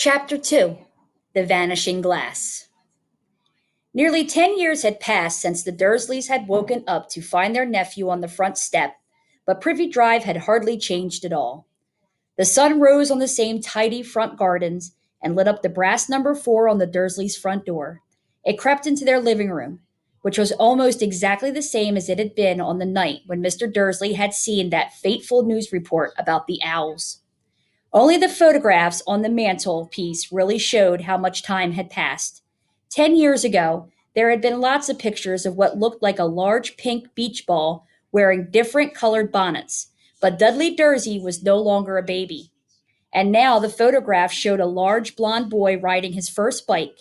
Chapter 2. The Vanishing Glass. Nearly 10 years had passed since the Dursleys had woken up to find their nephew on the front step, but Privy Drive had hardly changed at all. The sun rose on the same tidy front gardens and lit up the brass number 4 on the Dursleys' front door. It crept into their living room, which was almost exactly the same as it had been on the night when Mr. Dursley had seen that fateful news report about the owls. Only the photographs on the mantelpiece really showed how much time had passed. 10 years ago, there had been lots of pictures of what looked like a large pink beach ball wearing different colored bonnets, but Dudley Dursley was no longer a baby. And now the photograph showed a large blond boy riding his first bike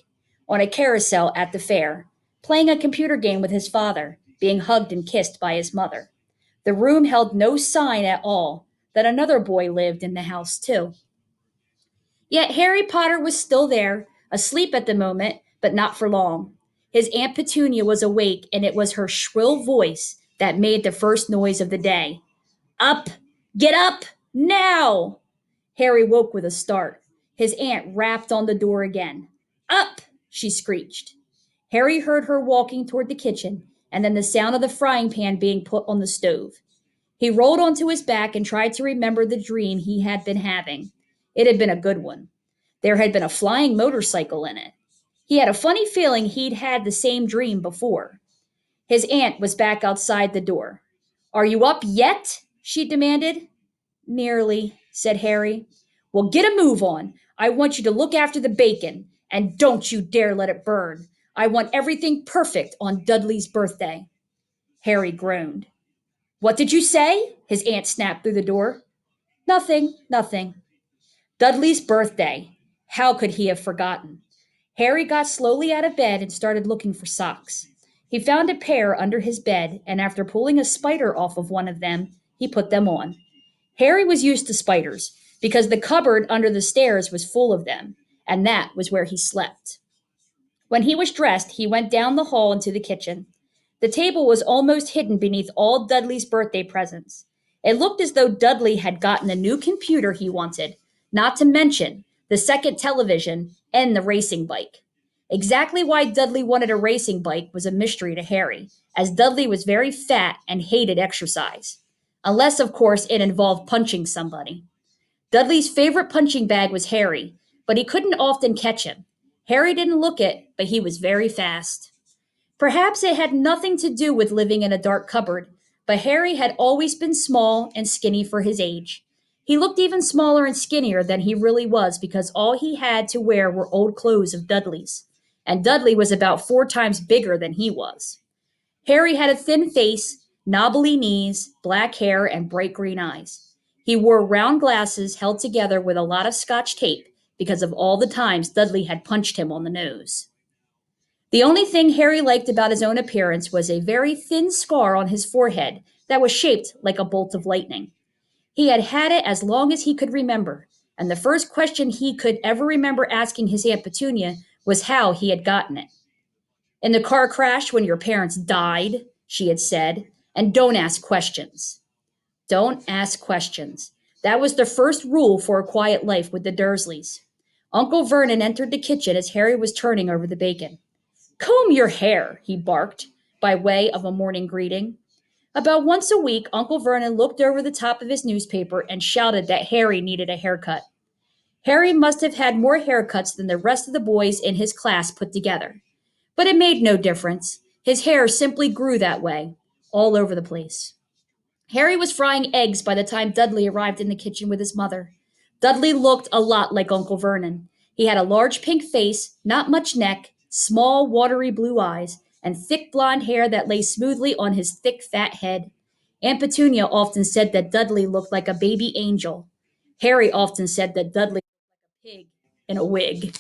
on a carousel at the fair, playing a computer game with his father, being hugged and kissed by his mother. The room held no sign at all that another boy lived in the house, too. Yet Harry Potter was still there, asleep at the moment, but not for long. His Aunt Petunia was awake, and it was her shrill voice that made the first noise of the day. Up! Get up! Now! Harry woke with a start. His aunt rapped on the door again. Up! She screeched. Harry heard her walking toward the kitchen, and then the sound of the frying pan being put on the stove. He rolled onto his back and tried to remember the dream he had been having. It had been a good one. There had been a flying motorcycle in it. He had a funny feeling he'd had the same dream before. His aunt was back outside the door. Are you up yet? She demanded. Nearly, said Harry. Well, get a move on. I want you to look after the bacon, and don't you dare let it burn. I want everything perfect on Dudley's birthday. Harry groaned. What did you say? His aunt snapped through the door. Nothing, nothing. Dudley's birthday. How could he have forgotten? Harry got slowly out of bed and started looking for socks. He found a pair under his bed, and after pulling a spider off of one of them, he put them on. Harry was used to spiders because the cupboard under the stairs was full of them, and that was where he slept. When he was dressed, he went down the hall into the kitchen. The table was almost hidden beneath all Dudley's birthday presents. It looked as though Dudley had gotten the new computer he wanted, not to mention the second television and the racing bike. Exactly why Dudley wanted a racing bike was a mystery to Harry, as Dudley was very fat and hated exercise. Unless, of course, it involved punching somebody. Dudley's favorite punching bag was Harry, but he couldn't often catch him. Harry didn't look it, but he was very fast. Perhaps it had nothing to do with living in a dark cupboard, but Harry had always been small and skinny for his age. He looked even smaller and skinnier than he really was because all he had to wear were old clothes of Dudley's, and Dudley was about 4 times bigger than he was. Harry had a thin face, knobbly knees, black hair, and bright green eyes. He wore round glasses held together with a lot of scotch tape because of all the times Dudley had punched him on the nose. The only thing Harry liked about his own appearance was a very thin scar on his forehead that was shaped like a bolt of lightning. He had had it as long as he could remember, and the first question he could ever remember asking his Aunt Petunia was how he had gotten it. In the car crash when your parents died, she had said, and don't ask questions. Don't ask questions. That was the first rule for a quiet life with the Dursleys. Uncle Vernon entered the kitchen as Harry was turning over the bacon. Comb your hair, he barked, by way of a morning greeting. About once a week, Uncle Vernon looked over the top of his newspaper and shouted that Harry needed a haircut. Harry must have had more haircuts than the rest of the boys in his class put together. But it made no difference. His hair simply grew that way, all over the place. Harry was frying eggs by the time Dudley arrived in the kitchen with his mother. Dudley looked a lot like Uncle Vernon. He had a large pink face, not much neck, small, watery blue eyes, and thick blonde hair that lay smoothly on his thick, fat head. Aunt Petunia often said that Dudley looked like a baby angel. Harry often said that Dudley looked like a pig in a wig.